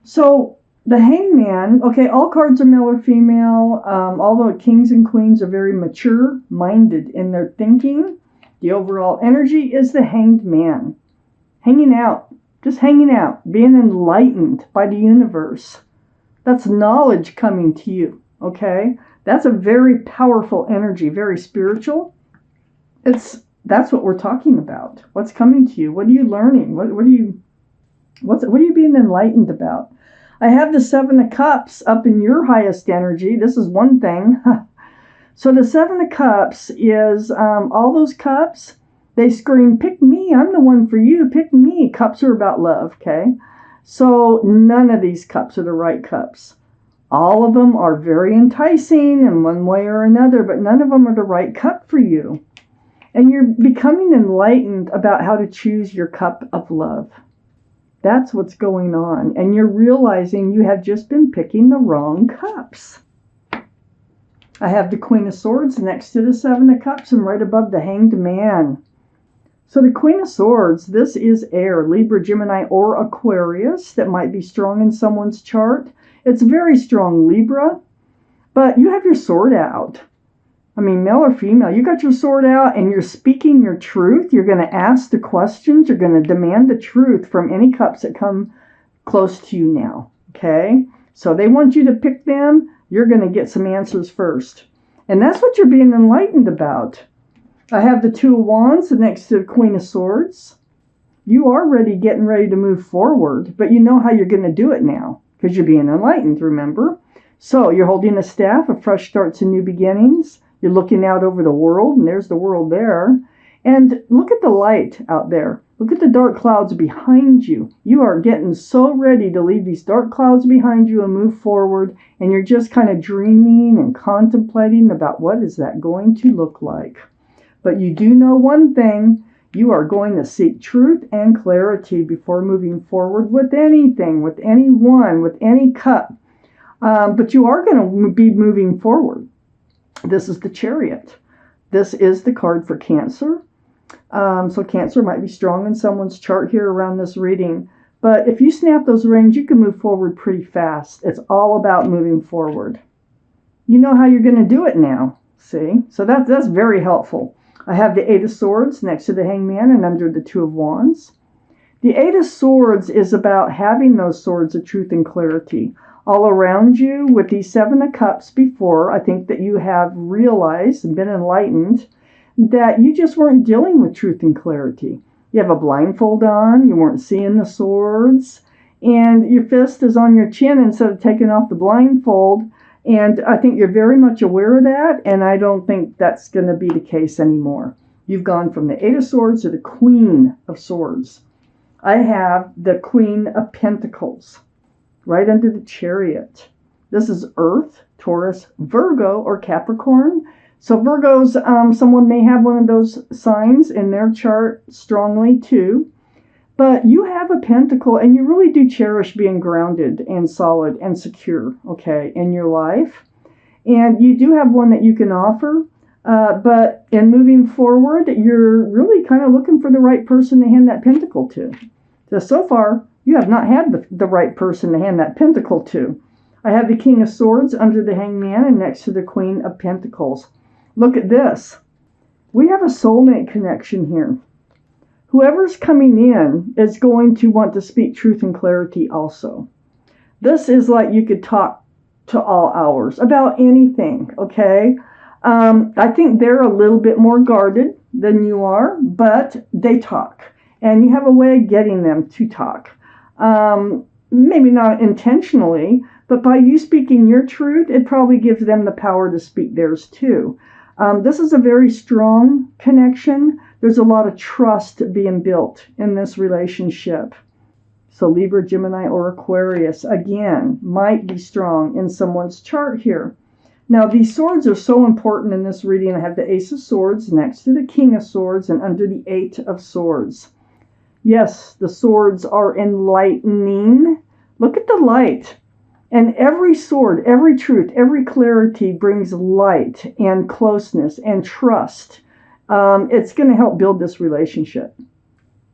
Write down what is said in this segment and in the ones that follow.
So the hangman, okay, all cards are male or female. Although kings and queens are very mature-minded in their thinking, the overall energy is the hanged man. Hanging out, just hanging out, being enlightened by the universe. That's knowledge coming to you, okay? That's a very powerful energy, very spiritual. That's what we're talking about. What's coming to you? What are you learning? What are you being enlightened about? I have the Seven of Cups up in your highest energy. This is one thing. So the Seven of Cups is all those cups. They scream, pick me. I'm the one for you. Pick me. Cups are about love, okay? So none of these cups are the right cups. All of them are very enticing in one way or another, but none of them are the right cup for you. And you're becoming enlightened about how to choose your cup of love. That's what's going on. And you're realizing you have just been picking the wrong cups. I have the Queen of Swords next to the Seven of Cups and right above the Hanged Man. So the Queen of Swords, this is air, Libra, Gemini, or Aquarius. That might be strong in someone's chart. It's very strong, Libra. But you have your sword out. I mean, male or female, you got your sword out and you're speaking your truth. You're going to ask the questions. You're going to demand the truth from any cups that come close to you now. Okay? So they want you to pick them. You're going to get some answers first. And that's what you're being enlightened about. I have the Two of Wands next to the Queen of Swords. You are getting ready to move forward, but you know how you're going to do it now because you're being enlightened, remember? So you're holding a staff of fresh starts and new beginnings. You're looking out over the world, and there's the world there. And look at the light out there. Look at the dark clouds behind you. You are getting so ready to leave these dark clouds behind you and move forward, and you're just kind of dreaming and contemplating about what is that going to look like. But you do know one thing. You are going to seek truth and clarity before moving forward with anything, with anyone, with any cup. But you are going to be moving forward. This is the Chariot. This is the card for Cancer. So Cancer might be strong in someone's chart here around this reading. But if you snap those reins, you can move forward pretty fast. It's all about moving forward. You know how you're going to do it now. See? So that's very helpful. I have the Eight of Swords next to the Hangman and under the Two of Wands. The Eight of Swords is about having those swords of truth and clarity all around you. With these Seven of Cups before, I think that you have realized and been enlightened that you just weren't dealing with truth and clarity. You have a blindfold on, you weren't seeing the swords, and your fist is on your chin instead of taking off the blindfold. And I think you're very much aware of that, and I don't think that's going to be the case anymore. You've gone from the Eight of Swords to the Queen of Swords. I have the Queen of Pentacles right under the Chariot. This is Earth, Taurus, Virgo, or Capricorn. So Virgos, someone may have one of those signs in their chart strongly too. But you have a pentacle, and you really do cherish being grounded and solid and secure, okay, in your life. And you do have one that you can offer. But in moving forward, you're really kind of looking for the right person to hand that pentacle to. So far, you have not had the right person to hand that pentacle to. I have the King of Swords under the Hangman and next to the Queen of Pentacles. Look at this. We have a soulmate connection here. Whoever's coming in is going to want to speak truth and clarity also. This is like you could talk to all hours about anything, okay? I think they're a little bit more guarded than you are, but they talk. And you have a way of getting them to talk. Maybe not intentionally, but by you speaking your truth, it probably gives them the power to speak theirs too. This is a very strong connection. There's a lot of trust being built in this relationship. So Libra, Gemini, or Aquarius, again, might be strong in someone's chart here. Now, these swords are so important in this reading. I have the Ace of Swords next to the King of Swords and under the Eight of Swords. Yes, the swords are enlightening. Look at the light. And every sword, every truth, every clarity brings light and closeness and trust. It's going to help build this relationship.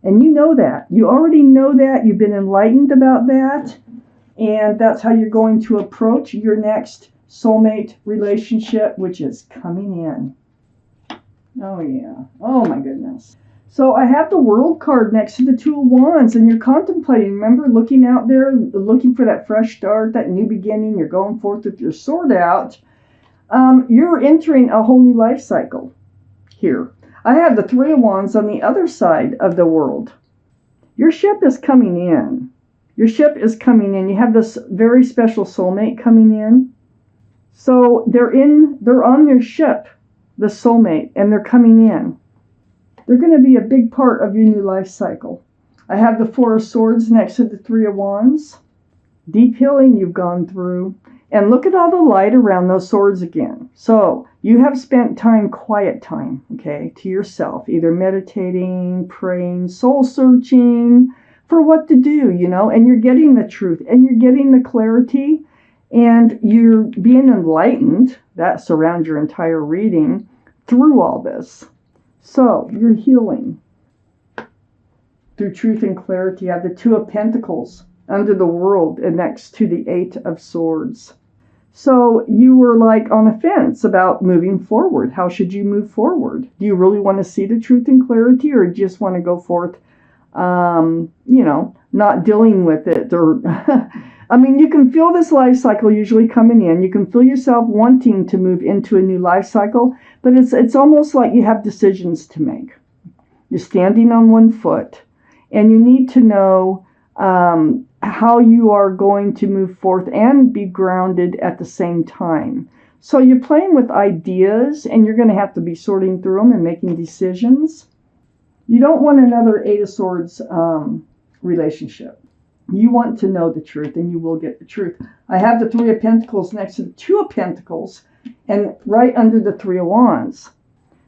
And you know that. You already know that. You've been enlightened about that. And that's how you're going to approach your next soulmate relationship, which is coming in. Oh, yeah. Oh, my goodness. So I have the World card next to the Two of Wands, and you're contemplating, remember, looking out there, looking for that fresh start, that new beginning. You're going forth with your sword out. You're entering a whole new life cycle here. I have the Three of Wands on the other side of the World. Your ship is coming in. Your ship is coming in. You have this very special soulmate coming in. So they're on their ship, the soulmate, and they're coming in. They're going to be a big part of your new life cycle. I have the Four of Swords next to the Three of Wands. Deep healing you've gone through. And look at all the light around those swords again. So you have spent time, quiet time, okay, to yourself, either meditating, praying, soul searching for what to do, and you're getting the truth and you're getting the clarity and you're being enlightened. That surrounds your entire reading through all this. So you're healing through truth and clarity. You have the Two of Pentacles under the World and next to the Eight of Swords. So you were like on a fence about moving forward. How should you move forward? Do you really want to see the truth and clarity, or just want to go forth, not dealing with it? Or, I mean, you can feel this life cycle usually coming in. You can feel yourself wanting to move into a new life cycle, but it's almost like you have decisions to make. You're standing on one foot, and you need to know how you are going to move forth and be grounded at the same time. So you're playing with ideas, and you're going to have to be sorting through them and making decisions. You don't want another Eight of Swords relationship. You want to know the truth, and you will get the truth. I have the Three of Pentacles next to the Two of Pentacles and right under the Three of Wands.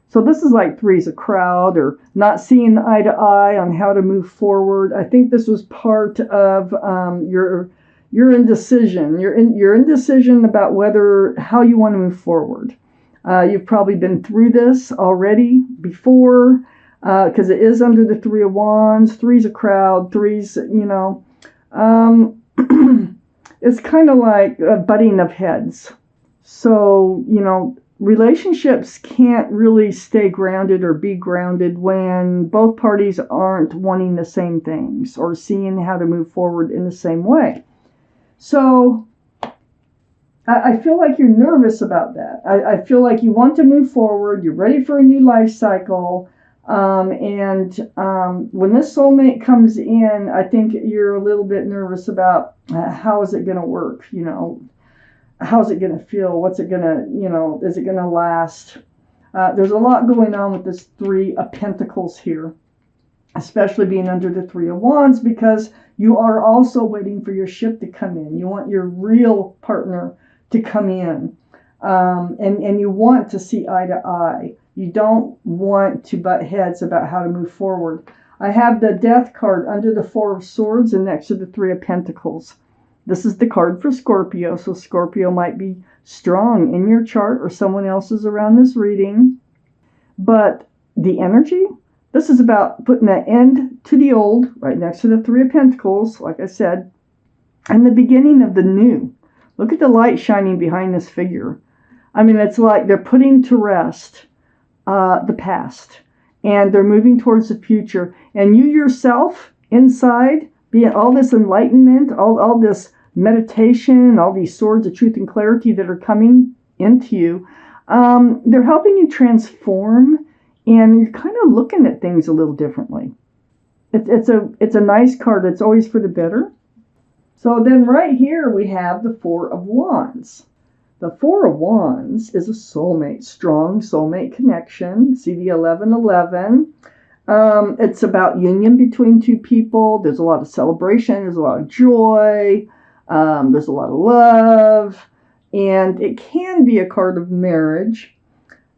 So this is like three's a crowd, or not seeing eye to eye on how to move forward. I think this was part of your indecision. Your indecision about how you want to move forward. You've probably been through this already before, because it is under the Three of Wands. Three's a crowd. Three's, it's kind of like a butting of heads. So, relationships can't really stay grounded or be grounded when both parties aren't wanting the same things or seeing how to move forward in the same way. So I feel like you're nervous about that. I feel like you want to move forward. You're ready for a new life cycle. And when this soulmate comes in, I think you're a little bit nervous about how is it going to work, how's it going to feel? What's it going to, is it going to last? There's a lot going on with this Three of Pentacles here, especially being under the Three of Wands, because you are also waiting for your ship to come in. You want your real partner to come in, and you want to see eye to eye. You don't want to butt heads about how to move forward. I have the Death card under the Four of Swords and next to the Three of Pentacles. This is the card for Scorpio, so Scorpio might be strong in your chart or someone else's around this reading. But the energy, this is about putting an end to the old, right next to the Three of Pentacles, like I said, and the beginning of the new. Look at the light shining behind this figure. I mean, it's like they're putting to rest the past, and they're moving towards the future. And you yourself, inside, being all this enlightenment, all this meditation, all these swords of truth and clarity that are coming into you, they're helping you transform, and you're kind of looking at things a little differently. It's a nice card. It's always for the better. So then right here we have the Four of Wands. The Four of Wands is a soulmate, strong soulmate connection. See the 1111. It's about union between two people. There's a lot of celebration. There's a lot of joy. There's a lot of love. And it can be a card of marriage.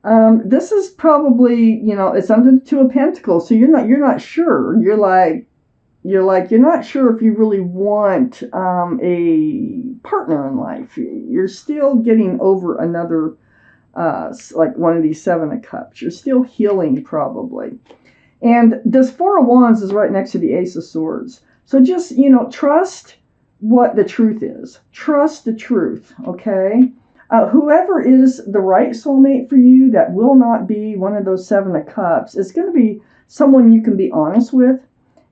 This is probably, it's under the Two of Pentacles. So you're not sure. You're not sure if you really want a partner in life. You're still getting over another, like one of these Seven of Cups. You're still healing probably. And this Four of Wands is right next to the Ace of Swords. So just, trust what the truth is. Trust the truth, okay? Whoever is the right soulmate for you, that will not be one of those 7 of Cups. It's going to be someone you can be honest with,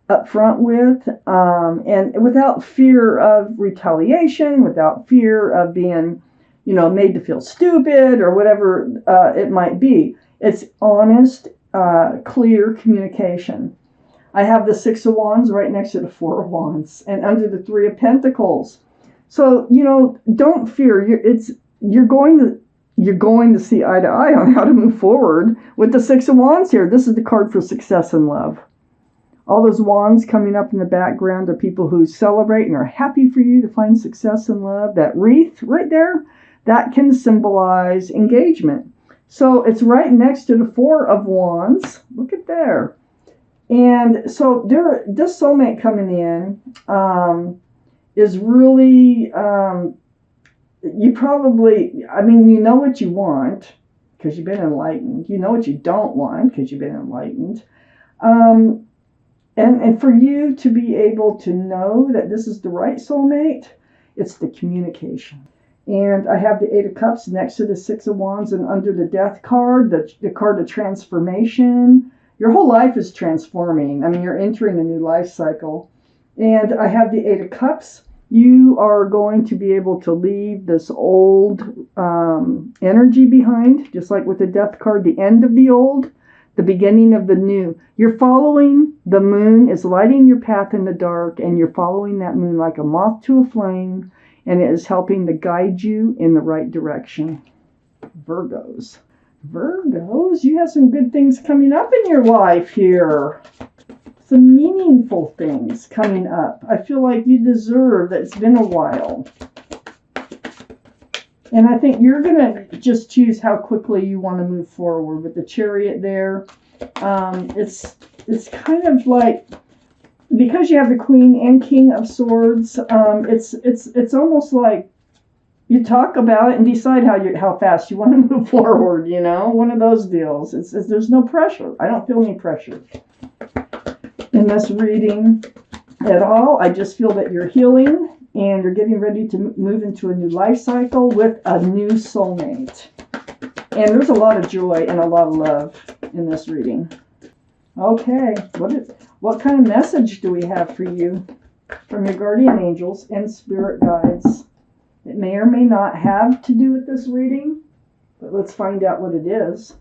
upfront with, and without fear of retaliation, without fear of being, made to feel stupid or whatever it might be. It's honest, clear communication. I have the 6 of Wands right next to the 4 of Wands and under the 3 of Pentacles. So, don't fear. You're going to see eye to eye on how to move forward with the 6 of Wands here. This is the card for success in love. All those wands coming up in the background are people who celebrate and are happy for you to find success in love. That wreath right there, that can symbolize engagement. So it's right next to the 4 of Wands. Look at there. And so this soulmate coming in is really, you probably, you know what you want because you've been enlightened. You know what you don't want because you've been enlightened. And for you to be able to know that this is the right soulmate, it's the communication. And I have the 8 of Cups next to the 6 of Wands and under the Death card, the card of transformation. Your whole life is transforming. You're entering a new life cycle. And I have the 8 of Cups. You are going to be able to leave this old energy behind, just like with the Death card, the end of the old, the beginning of the new. You're following the moon, is lighting your path in the dark, and you're following that moon like a moth to a flame, and it is helping to guide you in the right direction. Virgos, you have some good things coming up in your life here. Some meaningful things coming up. I feel like you deserve that. It's been a while. And I think you're going to just choose how quickly you want to move forward with the Chariot there. It's kind of like, because you have the Queen and King of Swords, it's almost like you talk about it and decide how fast you want to move forward, one of those deals. There's no pressure. I don't feel any pressure in this reading at all. I just feel that you're healing and you're getting ready to move into a new life cycle with a new soulmate. And there's a lot of joy and a lot of love in this reading. Okay, what kind of message do we have for you from your guardian angels and spirit guides? It may or may not have to do with this reading, but let's find out what it is.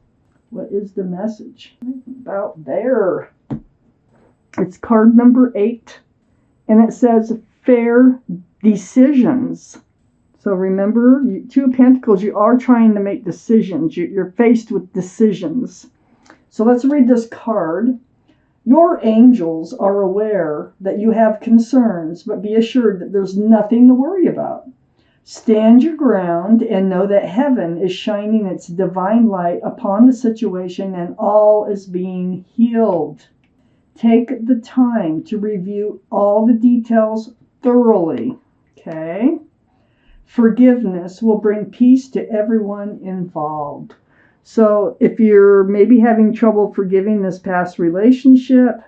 What is the message? About there. It's card number 8, and it says fair decisions. So remember, 2 of Pentacles, you are trying to make decisions. You're faced with decisions. So let's read this card. Your angels are aware that you have concerns, but be assured that there's nothing to worry about. Stand your ground and know that heaven is shining its divine light upon the situation and all is being healed. Take the time to review all the details thoroughly, okay? Forgiveness will bring peace to everyone involved. So if you're maybe having trouble forgiving this past relationship,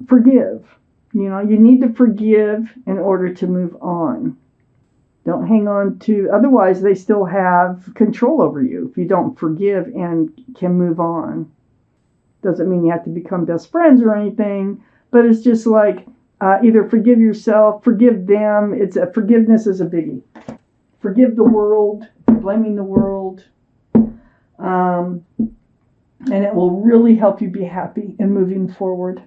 forgive. You need to forgive in order to move on. Don't hang on to, otherwise they still have control over you if you don't forgive and can move on. Doesn't mean you have to become best friends or anything, but it's just like either forgive yourself, forgive them. Forgiveness is a biggie. Forgive the world, blaming the world, and it will really help you be happy and moving forward.